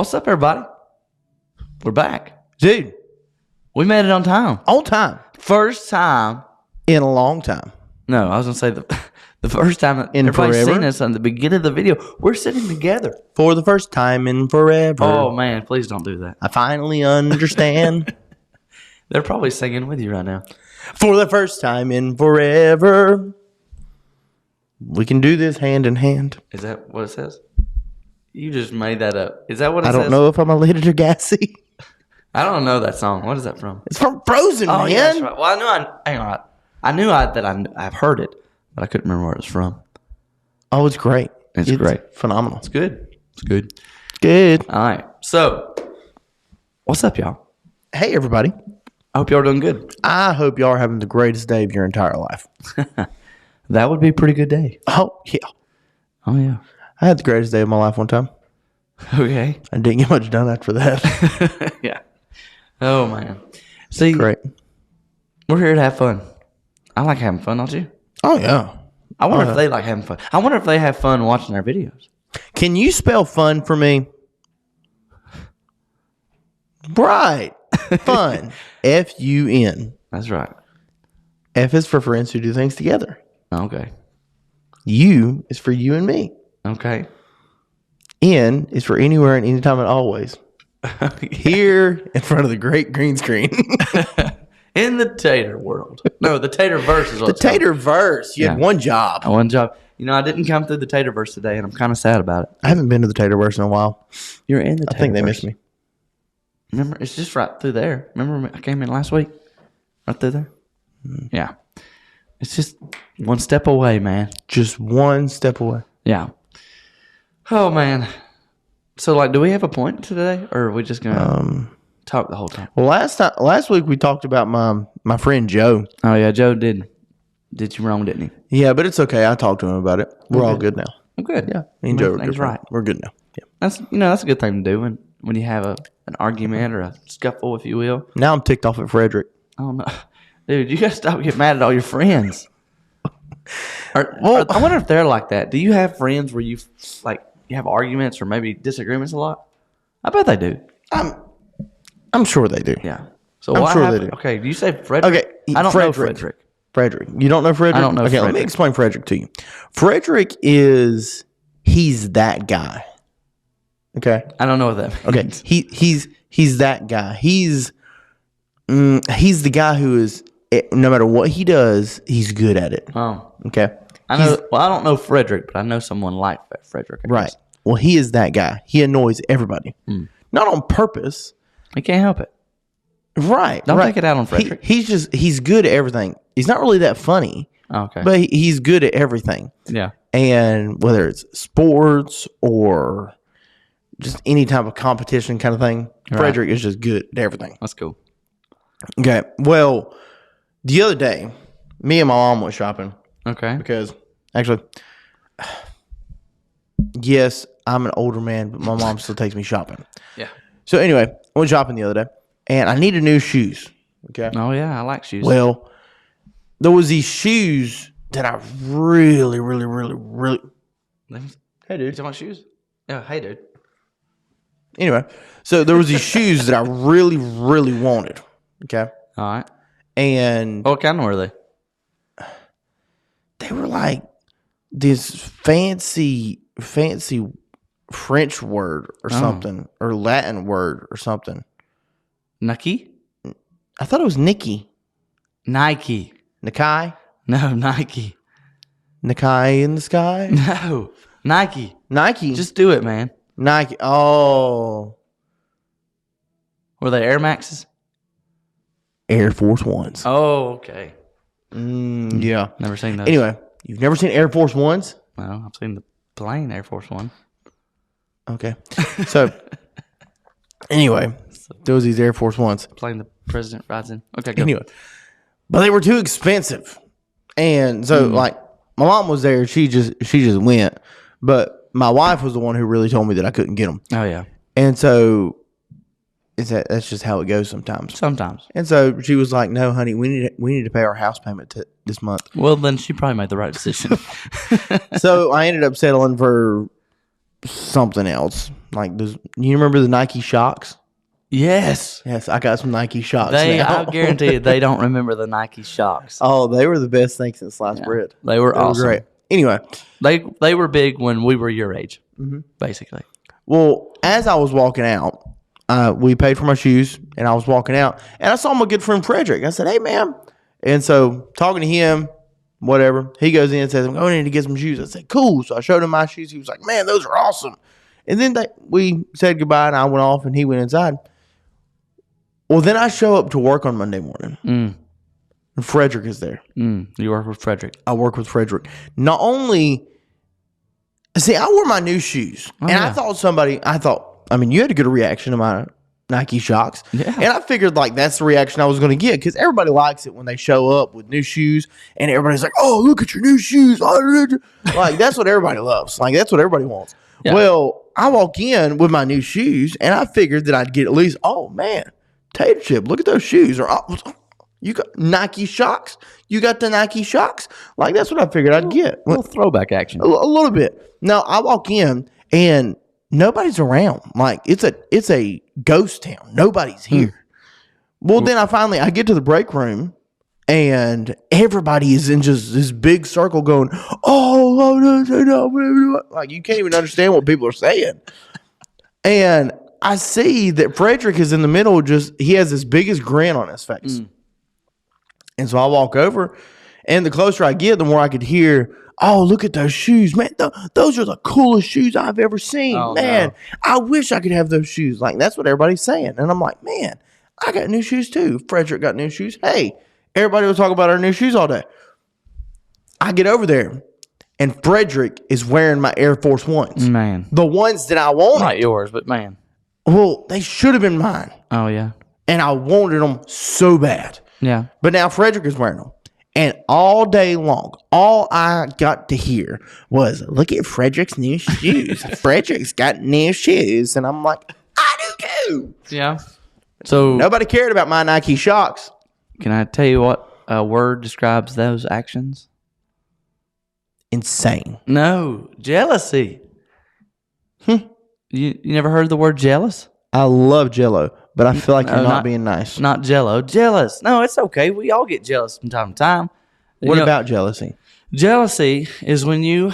What's up, everybody? We're back. Dude, We made it on time. on time. First time. In a long time. No, I was going to say the first time that In everybody's forever? seen us on the beginning of the video. We're sitting together. For the first time in forever. Oh, man, please don't do that. I finally understand. They're probably singing with you right now. For the first time in forever. We can do this hand in hand. Is that what it says? You just made that up. Is that what it I says? don't know if I'm a little gassy. I don't know that song. What is that from? It's from Frozen, Oh, man. yeah, that's right. Well, I knew I've heard it, but I couldn't remember where it was from. Oh, it's great. It's great. Phenomenal. It's good. It's good. Good. All right. So, what's up, y'all? Hey, everybody. I hope y'all are doing good. I hope y'all are having the greatest day of your entire life. That would be a pretty good day. Oh, yeah. Oh, yeah. I had the greatest day of my life one time. Okay. I didn't get much done after that. Yeah. Oh, man. See, Great. we're here to have fun. I like having fun, don't you? Oh, yeah. I wonder if they like having fun. I wonder if they have fun watching our videos. Can you spell fun for me? Right. Fun. F-U-N. That's right. F is for friends who do things together. Okay. U is for you and me. Okay. N is for anywhere and anytime and always. Here in front of the great green screen. In the Tater world. No, the Tater verse is what The it's called. Tater verse. You had one job. One job. You know, I didn't come through the Tater verse today, and I'm kind of sad about it. I haven't been to the Tater verse in a while. You're in the Tater I think they verse. missed me. Remember, it's just right through there. Remember, I came in last week? Right through there? Yeah. It's just one step away, man. Just one step away. Yeah. Oh, man. So, like, do we have a point today, or are we just going to talk the whole time? Well, last week we talked about my friend Joe. Oh, yeah, Joe did you wrong, didn't he? Yeah, but it's okay. I talked to him about it. We're all good now. I'm good. Yeah, me and Joe are Things good. right. We're good now. Yeah. That's a good thing to do when you have an argument or a scuffle, if you will. Now I'm ticked off at Frederick. I don't know. Dude, you got to stop getting mad at all your friends. I wonder if they're like that. Do you have friends where you have arguments or maybe disagreements a lot? I bet they do. I'm sure they do. Yeah. So I'm what sure they happened? do. Okay, do you say Frederick? Okay, I don't know Frederick. Frederick. Frederick. You don't know Frederick? I don't know Okay, let me Frederick. explain Frederick to you. Frederick he's that guy. Okay? I don't know what that means. Okay. He's that guy. He's the guy who is, no matter what he does, he's good at it. Oh. Okay? I know. Well, I don't know Frederick, but I know someone like Frederick. I Right. guess. Well, he is that guy. He annoys everybody. Not on purpose. He can't help it. Right. Don't right. take it out on Frederick. He's good at everything. He's not really that funny, Okay. but he's good at everything. Yeah. And whether it's sports or just any type of competition kind of thing, Right. Frederick is just good at everything. That's cool. Okay. Well, the other day, me and my mom went shopping Okay. because actually, yes, I'm an older man, but my mom still takes me shopping. Yeah. So anyway, I went shopping the other day, and I needed new shoes. Okay. Oh yeah, I like shoes. Well, there was these shoes that I really, really, really, really. Hey, dude. You talking about shoes? Yeah. Hey, dude. Anyway, so there was these shoes that I really, really wanted. Okay. All right. And What kind were they? they were like this fancy French word or something, or Latin word or something. Nike? I thought it was Nike. Nike. Nikai? No, Nike. Nikai in the sky? No, Nike. Nike. Just do it, man. Nike. Oh. Were they Air Maxes? Air Force Ones. Oh, okay. Yeah. Never seen those. Anyway, you've never seen Air Force Ones? No, I've seen the plane Air Force One. Okay. So, anyway, there was these Air Force Ones. Plane the president rides in. Okay, go. Anyway, but they were too expensive. And so, like, my mom was there. She just went. But my wife was the one who really told me that I couldn't get them. Oh, yeah. And so, that's just how it goes sometimes. Sometimes. And so she was like, "No, honey, we need to pay our house payment this month." Well, then she probably made the right decision. So I ended up settling for something else. Like those, you remember the Nike Shocks? Yes. Yes, I got some Nike Shocks. I guarantee you, they don't remember the Nike Shocks. Oh, they were the best thing since sliced bread. They were awesome. Great. Anyway, they were big when we were your age, basically. Well, as I was walking out, we paid for my shoes, and I was walking out, and I saw my good friend Frederick. I said, "Hey, man," and so talking to him, whatever. He goes in and says, "I'm going in to get some shoes." I said, "Cool." So I showed him my shoes. He was like, "Man, those are awesome." And then we said goodbye, and I went off, and he went inside. Well, then I show up to work on Monday morning, and Frederick is there. You work with Frederick. I work with Frederick. Not only, see, I wore my new shoes, and I thought, I mean, you had a good reaction to my Nike Shocks. Yeah. And I figured, like, that's the reaction I was going to get, because everybody likes it when they show up with new shoes, and everybody's like, "Oh, look at your new shoes." Like, that's what everybody loves. Like, that's what everybody wants. Yeah. Well, I walk in with my new shoes, and I figured that I'd get at least, "Oh, man, Tater Chip, look at those shoes." Or, "Oh, you got Nike Shocks? You got the Nike Shocks?" Like, that's what I figured I'd get. A little throwback action. A little bit. Now, I walk in, and nobody's around. Like, it's a ghost town. Nobody's here. Well, then I get to the break room, and everybody is in just this big circle going, "Oh, no." Like, you can't even understand what people are saying. And I see that Frederick is in the middle, he has this biggest grin on his face. And so I walk over, and the closer I get, the more I could hear, "Oh, look at those shoes, man. Those are the coolest shoes I've ever seen. Oh, man, no. I wish I could have those shoes." Like, that's what everybody's saying. And I'm like, "Man, I got new shoes too. Frederick got new shoes. Hey, everybody was talking about our new shoes all day." I get over there, and Frederick is wearing my Air Force Ones. Man. The ones that I wanted. Not yours, but man. Well, they should have been mine. Oh, yeah. And I wanted them so bad. Yeah. But now Frederick is wearing them. And all day long, all I got to hear was, "Look at Frederick's new shoes. Frederick's got new shoes." And I'm like, "I do too." Yeah. So nobody cared about my Nike Shocks. Can I tell you what a word describes those actions? Insane. No, jealousy. You never heard the word jealous? I love Jell-O, but I feel like you're not being nice. Not Jell-O, jealous. No, it's okay. We all get jealous from time to time. What about jealousy? Jealousy is when you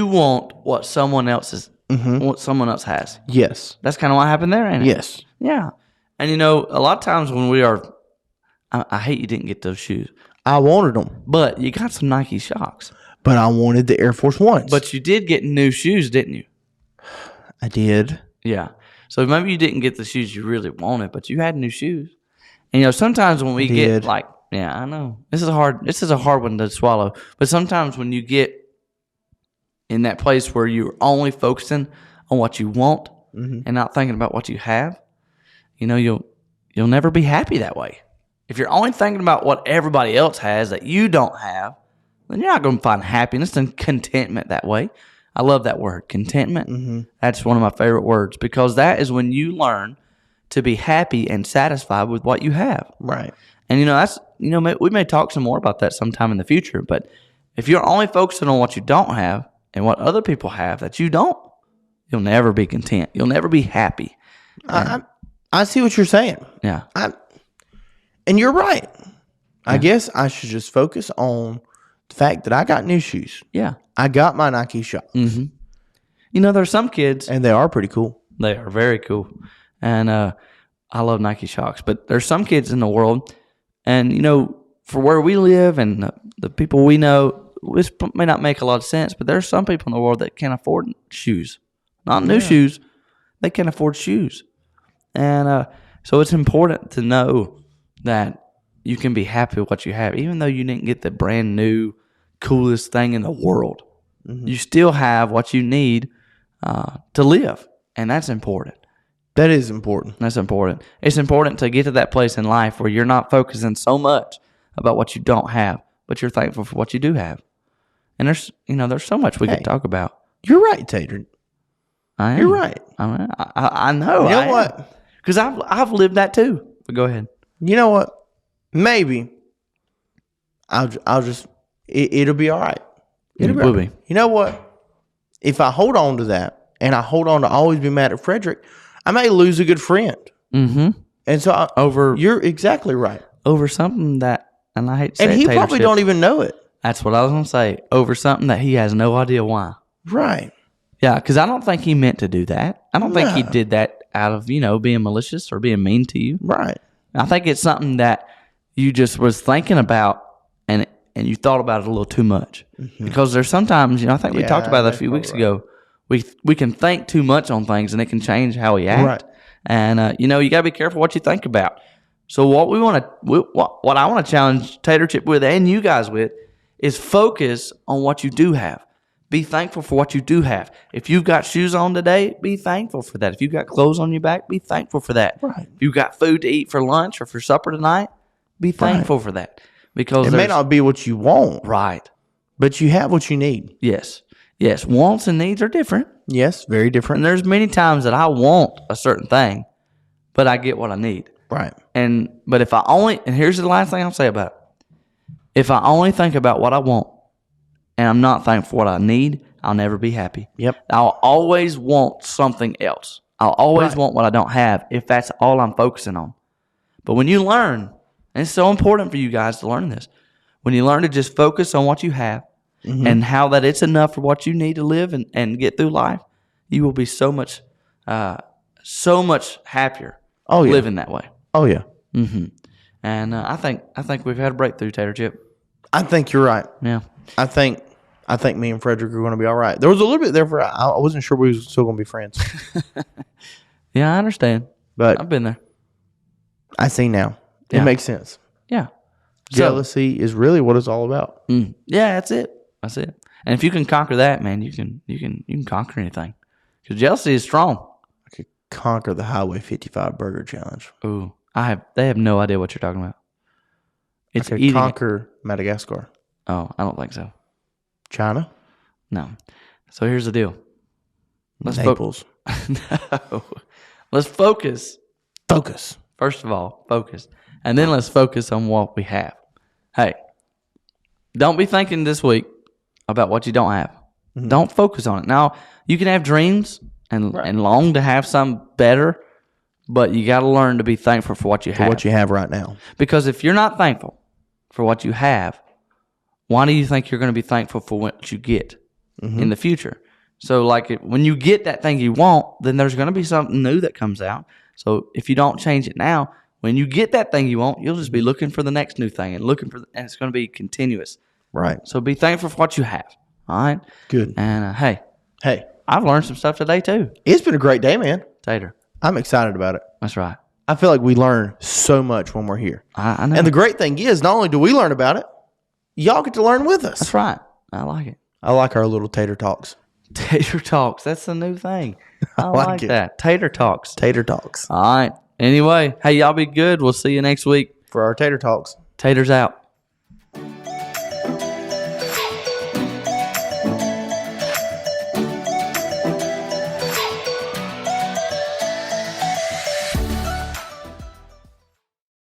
want what someone else has. Yes. That's kind of what happened there, ain't it? Yes. Yeah. And a lot of times when we are, I hate you didn't get those shoes. I wanted them. But you got some Nike Shocks. But I wanted the Air Force Ones. But you did get new shoes, didn't you? I did. Yeah. So maybe you didn't get the shoes you really wanted, but you had new shoes. And sometimes when we get I know. This is a hard one to swallow. But sometimes when you get in that place where you're only focusing on what you want and not thinking about what you have, you'll never be happy that way. If you're only thinking about what everybody else has that you don't have, then you're not going to find happiness and contentment that way. I love that word, contentment. That's one of my favorite words, because that is when you learn to be happy and satisfied with what you have. Right. And we may talk some more about that sometime in the future, but if you're only focusing on what you don't have and what other people have that you don't, you'll never be content. You'll never be happy. I see what you're saying. Yeah. And you're right. I guess I should just focus on the fact that I got new shoes. Yeah. I got my Nike Shocks. There's some kids. And they are pretty cool. They are very cool. And I love Nike Shocks. But there's some kids in the world, and, for where we live and the people we know, this may not make a lot of sense, but there's some people in the world that can't afford shoes. Not new shoes. They can't afford shoes. And so it's important to know that you can be happy with what you have, even though you didn't get the brand new, coolest thing in the world. You still have what you need to live, and that's important. That is important. That's important. It's important to get to that place in life where you're not focusing so much about what you don't have, but you're thankful for what you do have. And there's so much we could talk about. You're right, Tater. I am. You're right. I know. You know what? Because I've lived that too. But go ahead. You know what? Maybe I'll just it'll be all right. It will be. You know what? If I hold on to that and I hold on to always be mad at Frederick, I may lose a good friend. Mm-hmm. And so you're exactly right. Over something that, and I hate to say and he Tater probably Chip, don't even know it. That's what I was going to say. Over something that he has no idea why. Right. Yeah, because I don't think he meant to do that. I don't think he No. did that out of, being malicious or being mean to you. Right. I think it's something that you just was thinking about and you thought about it a little too much. Mm-hmm. Because there's sometimes, I think we talked about that a few weeks ago. We can think too much on things and it can change how we act. Right. And, you got to be careful what you think about. So what what I want to challenge Tater Chip with and you guys with is focus on what you do have. Be thankful for what you do have. If you've got shoes on today, be thankful for that. If you've got clothes on your back, be thankful for that. Right. If you've got food to eat for lunch or for supper tonight, be thankful for that. Because it may not be what you want. Right. But you have what you need. Yes. Yes. Wants and needs are different. Yes, very different. And there's many times that I want a certain thing, but I get what I need. Right. But if I only, and here's the last thing I'll say about it. If I only think about what I want and I'm not thankful for what I need, I'll never be happy. Yep. I'll always want something else. I'll always want what I don't have if that's all I'm focusing on. But when you learn, and it's so important for you guys to learn this, when you learn to just focus on what you have and how that it's enough for what you need to live and get through life, you will be so much happier living that way. Oh, yeah. Mm-hmm. And I think we've had a breakthrough, Tater Chip. I think you're right. Yeah. I think me and Frederick are going to be all right. There was a little bit there for I wasn't sure we were still going to be friends. Yeah, I understand. But I've been there. I see now. Yeah. It makes sense. Yeah. Jealousy is really what it's all about. Yeah, that's it. That's it. And if you can conquer that, man, you can conquer anything. Because jealousy is strong. I could conquer the Highway 55 Burger Challenge. Ooh, they have no idea what you're talking about. It's I could conquer Madagascar. Oh, I don't think so. China? No. So here's the deal. Naples. No. Let's focus. Focus. First of all, focus. And then let's focus on what we have. Hey, don't be thinking this week about what you don't have. Mm-hmm. Don't focus on it. Now, you can have dreams and long to have something better, but you got to learn to be thankful for what you have. What you have right now. Because if you're not thankful for what you have, why do you think you're going to be thankful for what you get in the future? So, when you get that thing you want, then there's going to be something new that comes out. So, if you don't change it now, when you get that thing you want, you'll just be looking for the next new thing and and it's going to be continuous. Right. So, be thankful for what you have. All right? Good. And, hey, I've learned some stuff today, too. It's been a great day, man. Tater. I'm excited about it. That's right. I feel like we learn so much when we're here. I know. And the great thing is, not only do we learn about it, y'all get to learn with us. That's right. I like it. I like our little Tater Talks. Tater Talks. That's the new thing. I like that. Tater Talks. Tater Talks. All right. Anyway, hey, y'all be good. We'll see you next week. For our Tater Talks. Taters out.